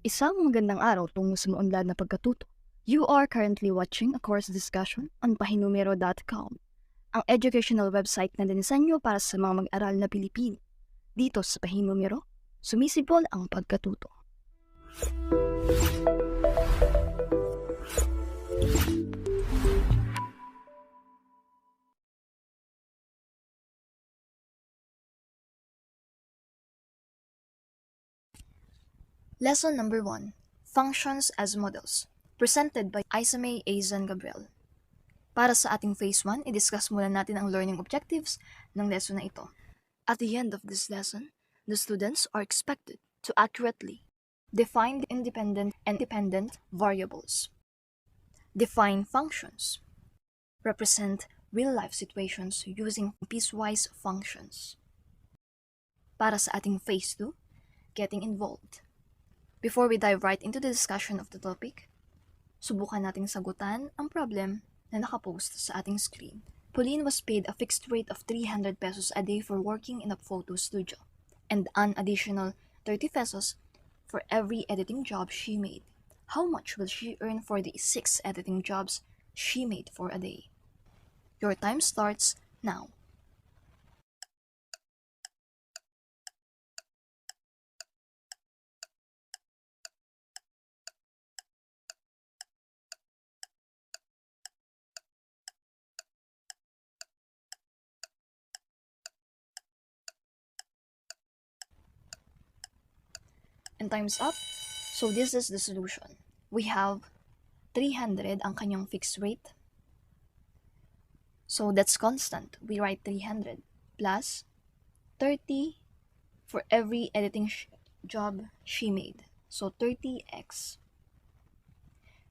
Isang magandang araw tungo sa maunlad na pagkatuto. You are currently watching a course discussion on pahinumero.com, ang educational website na dinisenyo para sa mga mag-aral na Pilipino. Dito sa Pahinumero, sumisipol ang pagkatuto. Lesson number 1, Functions as Models, presented by Isame Azan Gabriel. Para sa ating Phase 1, i-discuss muna natin ang learning objectives ng lesson na ito. At the end of this lesson, the students are expected to accurately define the independent and dependent variables, define functions, represent real-life situations using piecewise functions. Para sa ating Phase 2, getting involved. Before we dive right into the discussion of the topic, subukan nating sagutan ang problem na nakapost sa ating screen. Pauline was paid a fixed rate of 300 pesos a day for working in a photo studio, and an additional 30 pesos for every editing job she made. How much will she earn for the 6 editing jobs she made for a day? Your time starts now. And time's up. So this is the solution. We have 300 ang kanyang fixed rate. So that's constant. We write 300 plus 30 for every editing job she made. So 30x.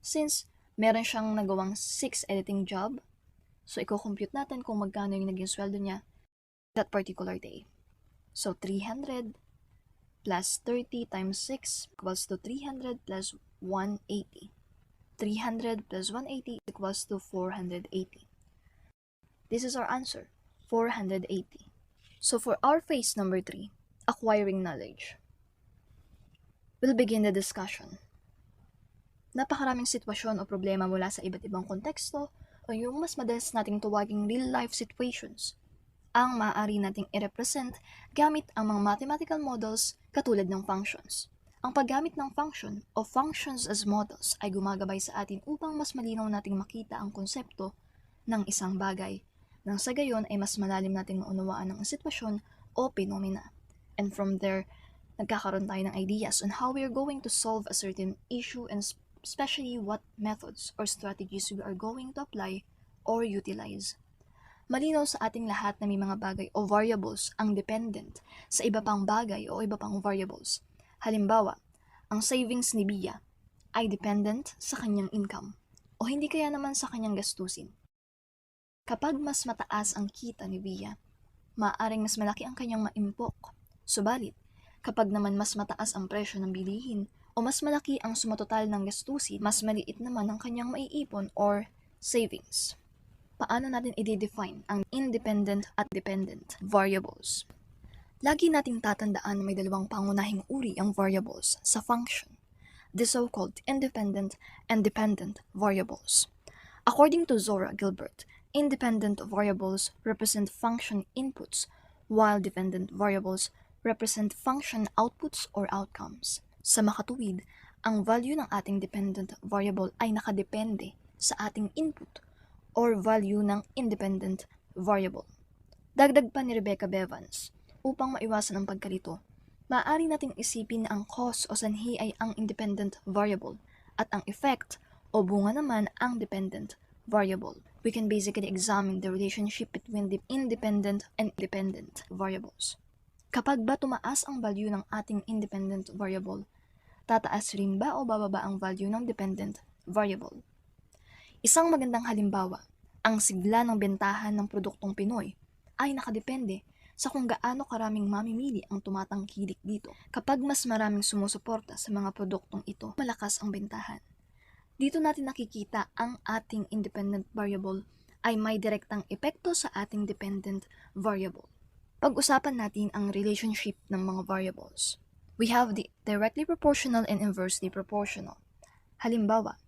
Since meron siyang nagawang 6 editing job, so i-compute natin kung magkano yung naging sweldo niya that particular day. So 300 plus 30 times 6 equals to 300 plus 180. 300 plus 180 equals to 480. This is our answer, 480. So for our phase number 3, acquiring knowledge, we'll begin the discussion. Napakaraming sitwasyon o problema mula sa iba't ibang konteksto o yung mas madalas nating tuwaging real-life situations ang maaari nating i-represent gamit ang mga mathematical models katulad ng functions. Ang paggamit ng function o functions as models ay gumagabay sa atin upang mas malinaw nating makita ang konsepto ng isang bagay, nang sa gayon ay mas malalim nating maunawaan ang sitwasyon o phenomena. And from there, nagkakaroon tayo ng ideas on how we are going to solve a certain issue and especially what methods or strategies we are going to apply or utilize. Malinaw sa ating lahat na may mga bagay o variables ang dependent sa iba pang bagay o iba pang variables. Halimbawa, ang savings ni Bia ay dependent sa kanyang income o hindi kaya naman sa kanyang gastusin. Kapag mas mataas ang kita ni Bia, maaaring mas malaki ang kanyang maimpok. Subalit, kapag naman mas mataas ang presyo ng bilihin o mas malaki ang sumatotal ng gastusin, mas maliit naman ang kanyang maiipon or savings. Paano natin i-define ang independent at dependent variables? Lagi nating tatandaan na may dalawang pangunahing uri ang variables sa function, the so-called independent and dependent variables. According to Zora Gilbert, independent variables represent function inputs, while dependent variables represent function outputs or outcomes. Sa makatuwid, ang value ng ating dependent variable ay nakadepende sa ating input or value ng independent variable. Dagdag pa ni Rebecca Bevans, upang maiwasan ang pagkalito, maaari nating isipin na ang cause o sanhi ay ang independent variable at ang effect o bunga naman ang dependent variable. We can basically examine the relationship between the independent and dependent variables. Kapag ba tumaas ang value ng ating independent variable, tataas rin ba o bababa ang value ng dependent variable? Isang magandang halimbawa, ang sigla ng bentahan ng produktong Pinoy ay nakadepende sa kung gaano karaming mamimili ang tumatangkilik dito. Kapag mas maraming sumusuporta sa mga produktong ito, malakas ang bentahan. Dito natin nakikita ang ating independent variable ay may direktang epekto sa ating dependent variable. Pag-usapan natin ang relationship ng mga variables. We have the directly proportional and inversely proportional. Halimbawa,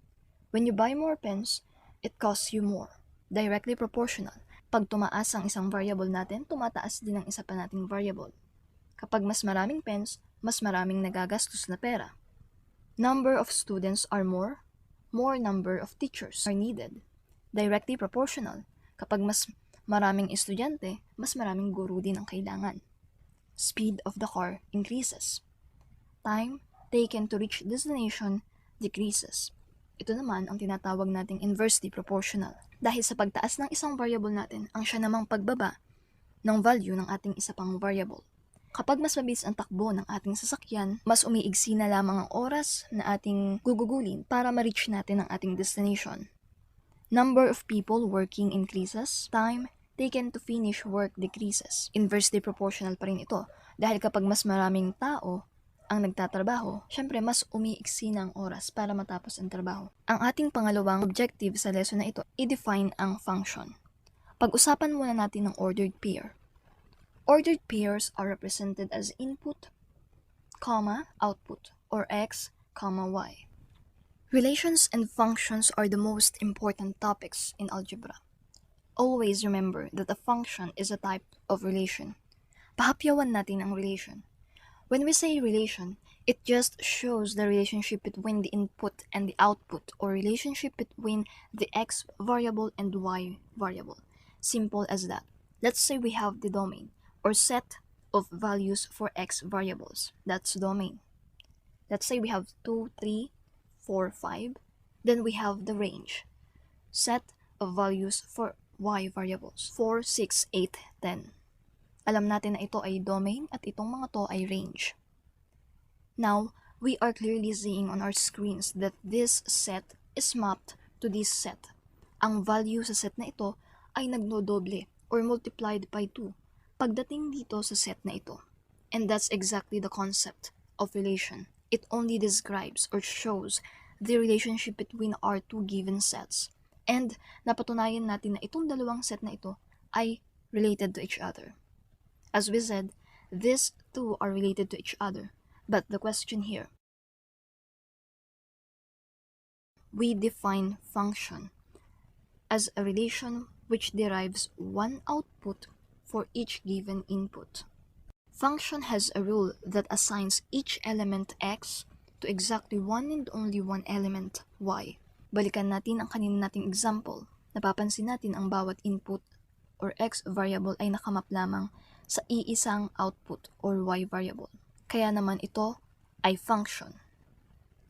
when you buy more pens, it costs you more. Directly proportional. Pag tumaas ang isang variable natin, tumataas din ang isa pa nating variable. Kapag mas maraming pens, mas maraming nagagastos na pera. Number of students are more number of teachers are needed. Directly proportional. Kapag mas maraming estudyante, mas maraming guro din ang kailangan. Speed of the car increases. Time taken to reach destination decreases. Ito naman ang tinatawag nating inversely proportional. Dahil sa pagtaas ng isang variable natin, ang siya namang pagbaba ng value ng ating isa pang variable. Kapag mas mabilis ang takbo ng ating sasakyan, mas umiigsi na lamang ang oras na ating gugugulin para ma-reach natin ang ating destination. Number of people working increases. Time taken to finish work decreases. Inversely proportional pa rin ito. Dahil kapag mas maraming tao ang nagtatrabaho, syempre mas umiiksi na ang oras para matapos ang trabaho. Ang ating pangalawang objective sa lesson na ito, i-define ang function. Pag-usapan muna natin ng ordered pair. Ordered pairs are represented as input, output, or x, y. Relations and functions are the most important topics in algebra. Always remember that a function is a type of relation. Pahapyawan natin ang relation. When we say relation, it just shows the relationship between the input and the output, or relationship between the x variable and y variable. Simple as that. Let's say we have the domain, or set of values for x variables. That's domain. Let's say we have 2, 3, 4, 5. Then we have the range. Set of values for y variables. 4, 6, 8, 10. Alam natin na ito ay domain at itong mga to ay range. Now, we are clearly seeing on our screens that this set is mapped to this set. Ang value sa set na ito ay nagdodoble or multiplied by 2 pagdating dito sa set na ito. And that's exactly the concept of relation. It only describes or shows the relationship between our two given sets. And napatunayan natin na itong dalawang set na ito ay related to each other. As we said, these two are related to each other. But the question here, we define function as a relation which derives one output for each given input. Function has a rule that assigns each element x to exactly one and only one element y. Balikan natin ang kanina nating example. Napapansin natin ang bawat input or x variable ay nakamap lamang sa iisang output or y variable. Kaya naman ito ay function.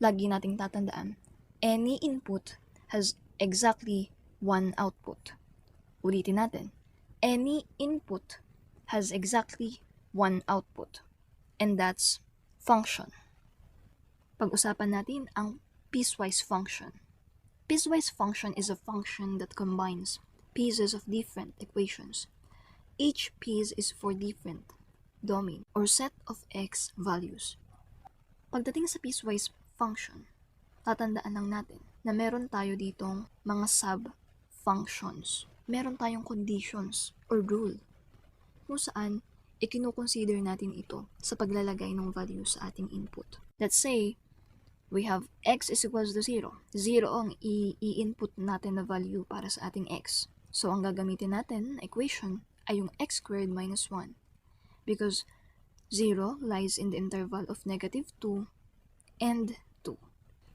Lagi nating tatandaan, any input has exactly one output. Ulitin natin, any input has exactly one output. And that's function. Pag-usapan natin ang piecewise function. Piecewise function is a function that combines pieces of different equations. Each piece is for different domain or set of x values. Pagdating sa piecewise function, tatandaan lang natin na meron tayo ditong mga sub-functions. Meron tayong conditions or rule kung saan ikinukonsider natin ito sa paglalagay ng value sa ating input. Let's say, we have x is equals to 0. 0 ang i-input natin na value para sa ating x. So, ang gagamitin natin na equation ay yung x squared minus 1. Because 0 lies in the interval of negative 2 and 2.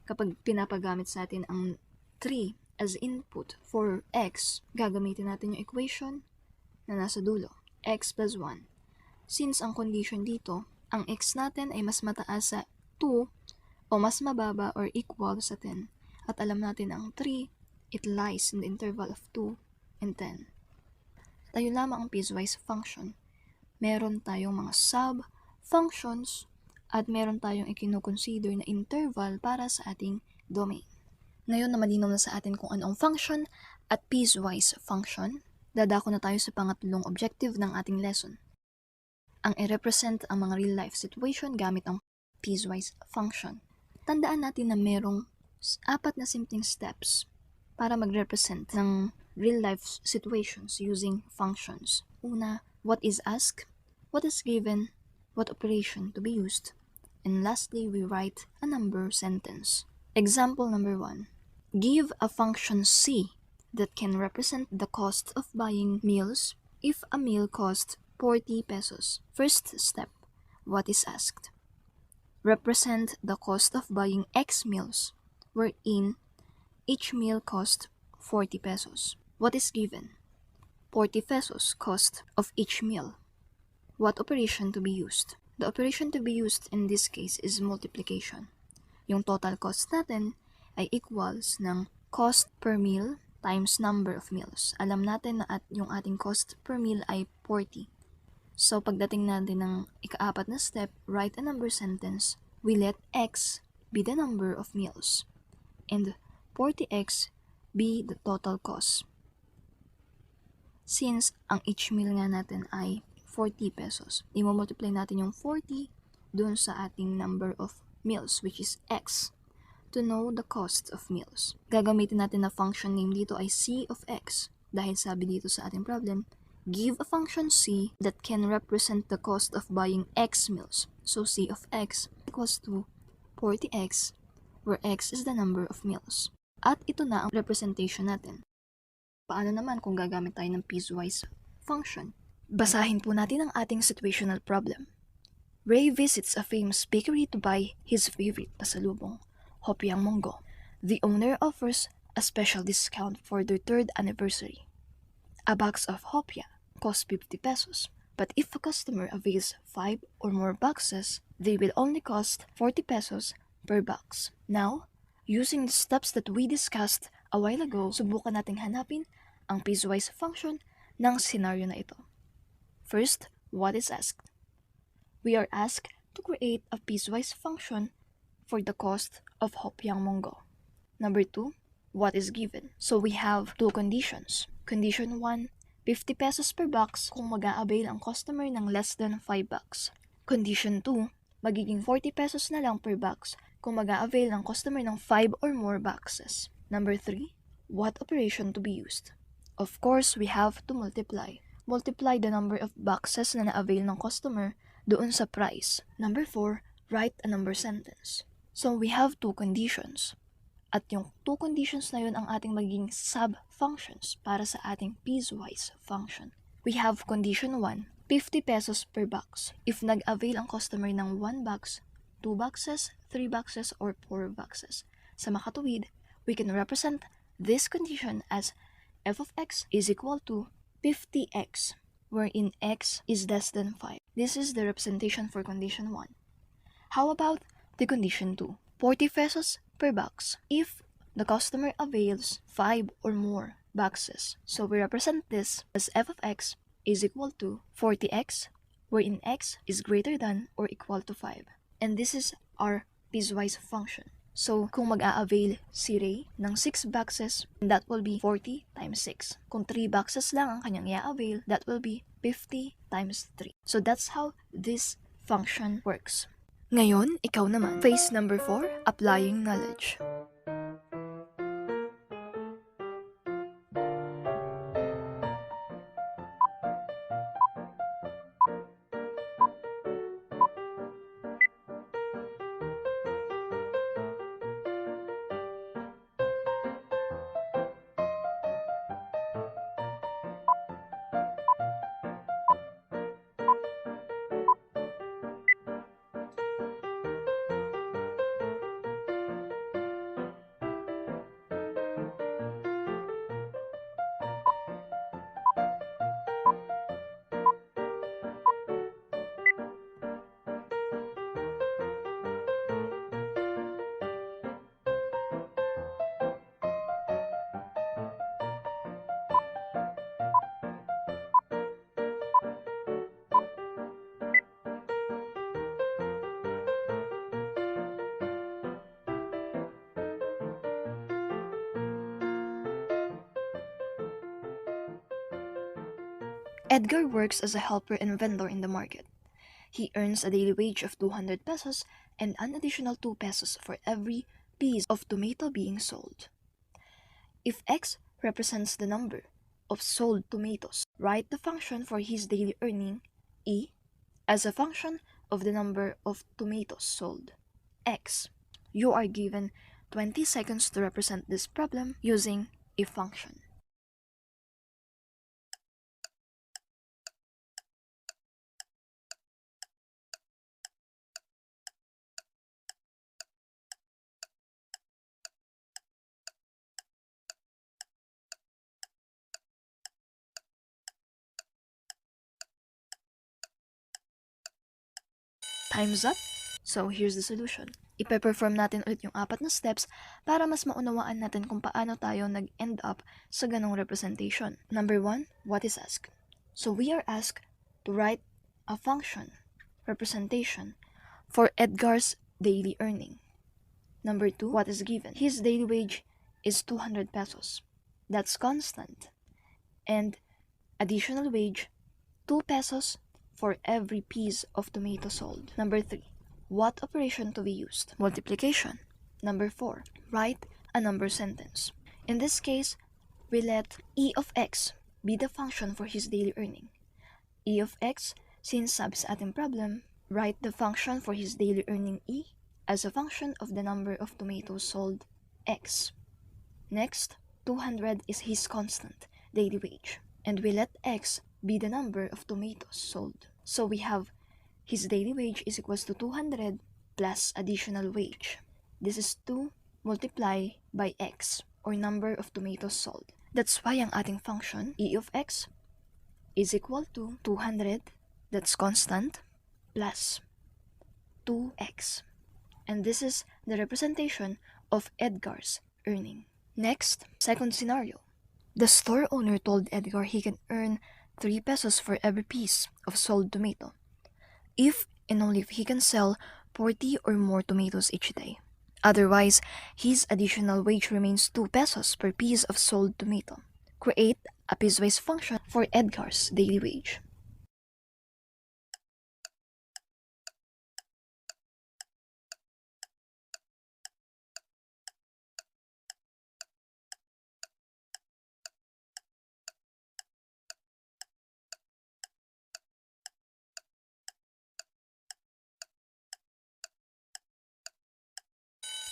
Kapag pinapagamit sa atin ang 3 as input for x, gagamitin natin yung equation na nasa dulo, x plus 1. Since ang condition dito, ang x natin ay mas mataas sa 2 o mas mababa or equal sa 10. At alam natin ang 3, it lies in the interval of 2 and 10. Tayo lamang ang piecewise function. Meron tayong mga sub-functions at meron tayong ikinukonsider na interval para sa ating domain. Ngayon na malinaw na sa atin kung ano ang function at piecewise function, dadako na tayo sa pangatlong objective ng ating lesson. Ang i-represent ang mga real-life situation gamit ang piecewise function. Tandaan natin na merong 4 na simpleng steps para mag-represent ng real-life situations using functions. Una, what is asked, what is given, what operation to be used, And lastly, we write a number sentence. Example number 1. Give a function c that can represent the cost of buying meals if a meal costs 40 pesos. First step, what is asked? Represent the cost of buying X meals, wherein each meal costs 40 pesos. What is given? 40 pesos cost of each meal. What operation to be used? The operation to be used in this case is multiplication. Yung total cost natin ay equals ng cost per meal times number of meals. Alam natin na yung ating cost per meal ay 40. So, pagdating natin ng ika-4 na step, write a number sentence. We let X be the number of meals and 40X be the total cost. Since ang each meal nga natin ay 40 pesos, i-multiply natin yung 40 dun sa ating number of meals, which is X, to know the cost of meals. Gagamitin natin na function name dito ay c of x, dahil sabi dito sa ating problem, give a function c that can represent the cost of buying x meals. So c of x equals to 40x, where x is the number of meals. At ito na ang representation natin. Paano naman kung gagamit tayo ng piecewise function? Basahin po natin ang ating situational problem. Ray visits a famous bakery to buy his favorite pasalubong, Hopiang Monggo. The owner offers a special discount for their 3rd anniversary. A box of hopia costs 50 pesos, but if a customer avails 5 or more boxes, they will only cost 40 pesos per box. Now, using the steps that we discussed a while ago, subukan nating hanapin ang piecewise function ng scenario na ito. First, what is asked? We are asked to create a piecewise function for the cost of Hopiang Monggo. Number 2, what is given? So we have two conditions. Condition 1, 50 pesos per box kung mag-a-avail ang customer ng less than 5 box. Condition 2, magiging 40 pesos na lang per box kung mag-a-avail ang customer ng 5 or more boxes. Number 3, what operation to be used? Of course, we have to multiply. Multiply the number of boxes na na-avail ng customer doon sa price. Number 4, write a number sentence. So we have two conditions. At yung two conditions na yun ang ating magiging sub-functions para sa ating piecewise function. We have condition 1, 50 pesos per box. If nag-avail ang customer ng 1 box, 2 boxes, 3 boxes, or 4 boxes. Sa makatuwid, we can represent this condition as f of x is equal to 50x, wherein x is less than 5. This is the representation for condition 1. How about the condition 2? 40 pesos per box if the customer avails 5 or more boxes. So we represent this as f of x is equal to 40x, wherein x is greater than or equal to 5. And this is our piecewise function. So, kung mag-a-avail si Ray ng 6 boxes, that will be 40 times 6. Kung 3 boxes lang ang kanyang i-avail, that will be 50 times 3. So, that's how this function works. Ngayon, ikaw naman. Phase number 4, applying knowledge. Edgar works as a helper and vendor in the market. He earns a daily wage of 200 pesos and an additional 2 pesos for every piece of tomato being sold. If X represents the number of sold tomatoes, write the function for his daily earning, E, as a function of the number of tomatoes sold, x. You are given 20 seconds to represent this problem using a function. Time's up. So here's the solution. Ipe-perform natin ulit yung 4 na steps para mas maunawaan natin kung paano tayo nag-end up sa ganong representation. Number 1, what is asked? So we are asked to write a function representation for Edgar's daily earning. Number 2, what is given? His daily wage is 200 pesos. That's constant. And additional wage, 2 pesos for every piece of tomato sold. Number 3, what operation to be used? Multiplication. Number 4, write a number sentence. In this case, we let e of x be the function for his daily earning. E of x, since sabi sa ating problem, write the function for his daily earning e as a function of the number of tomatoes sold, x. Next, 200 is his constant daily wage, and we let x be the number of tomatoes sold. So we have his daily wage is equals to 200 plus additional wage. This is 2 multiply by x, or number of tomatoes sold. That's why ang ating function, e of x, is equal to 200, that's constant, plus 2x. And this is the representation of Edgar's earning. Next, second scenario. The store owner told Edgar he can earn 3 pesos for every piece of sold tomato, if and only if he can sell 40 or more tomatoes each day. Otherwise, his additional wage remains 2 pesos per piece of sold tomato. Create a piecewise function for Edgar's daily wage.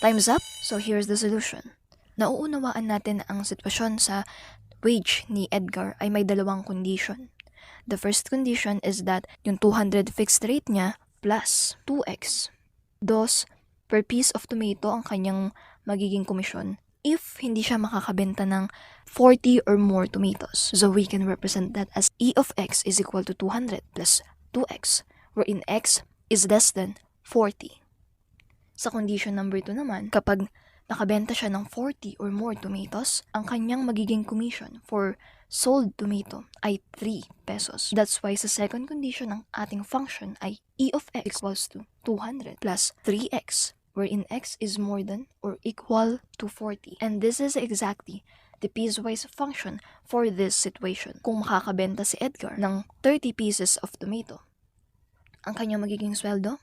Time's up, so here's the solution. Nauunawaan natin ang sitwasyon sa wage ni Edgar ay may dalawang condition. The first condition is that yung 200 fixed rate niya plus 2x. Dos, per piece of tomato ang kanyang magiging komisyon if hindi siya makakabenta ng 40 or more tomatoes. So we can represent that as e of x is equal to 200 plus 2x, wherein x is less than 40. Sa condition number 2 naman, kapag nakabenta siya ng 40 or more tomatoes, ang kanyang magiging commission for sold tomato ay 3 pesos. That's why sa second condition ng ating function ay e of x equals to 200 plus 3x, wherein x is more than or equal to 40. And this is exactly the piecewise function for this situation. Kung makakabenta si Edgar ng 30 pieces of tomato, ang kanyang magiging sweldo,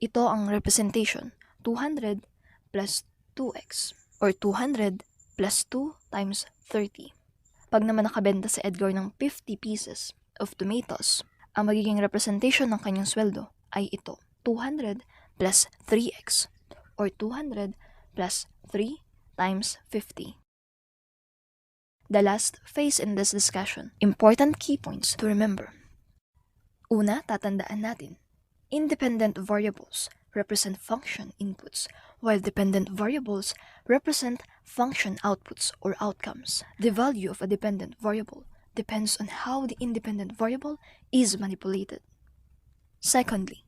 ito ang representation, 200 plus 2x, or 200 plus 2 times 30. Pag naman nakabenta si Edgar ng 50 pieces of tomatoes, ang magiging representation ng kanyang sweldo ay ito, 200 plus 3x, or 200 plus 3 times 50. The last phase in this discussion, important key points to remember. Una, tatandaan natin, independent variables represent function inputs, while dependent variables represent function outputs or outcomes. The value of a dependent variable depends on how the independent variable is manipulated. Secondly,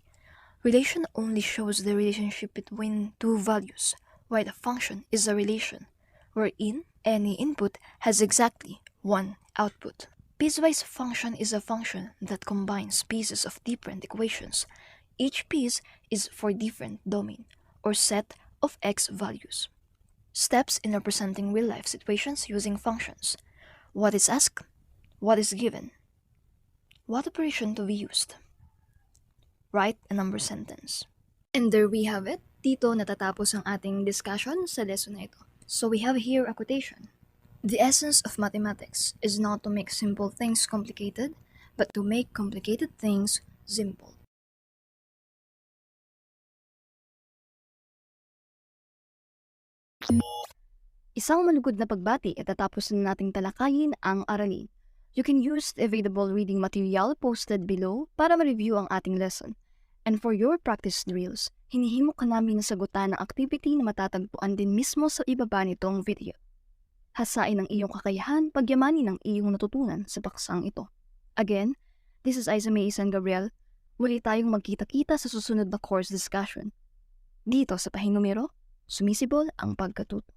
relation only shows the relationship between two values, while a function is a relation wherein any input has exactly one output. Piecewise function is a function that combines pieces of different equations. Each piece is for different domain or set of x values. Steps in representing real-life situations using functions. What is asked? What is given? What operation to be used? Write a number sentence. And there we have it. Dito natatapos ang ating discussion sa lesson na ito. So we have here a quotation. The essence of mathematics is not to make simple things complicated, but to make complicated things simple. Isang malugod na pagbati at tatapos na nating talakayin ang aralin. You can use the available reading material posted below para ma-review ang ating lesson. And for your practice drills, hinihimo ka namin na sagutan ng activity na matatagpuan din mismo sa ibaba nitong video. Hasain ang iyong kakayahan, pagyamanin ang iyong natutunan sa paksang ito. Again, this is Isa May San Gabriel. Muli tayong magkita-kita sa susunod na course discussion. Dito sa Pahinumero, sumisibol ang pagkatuto.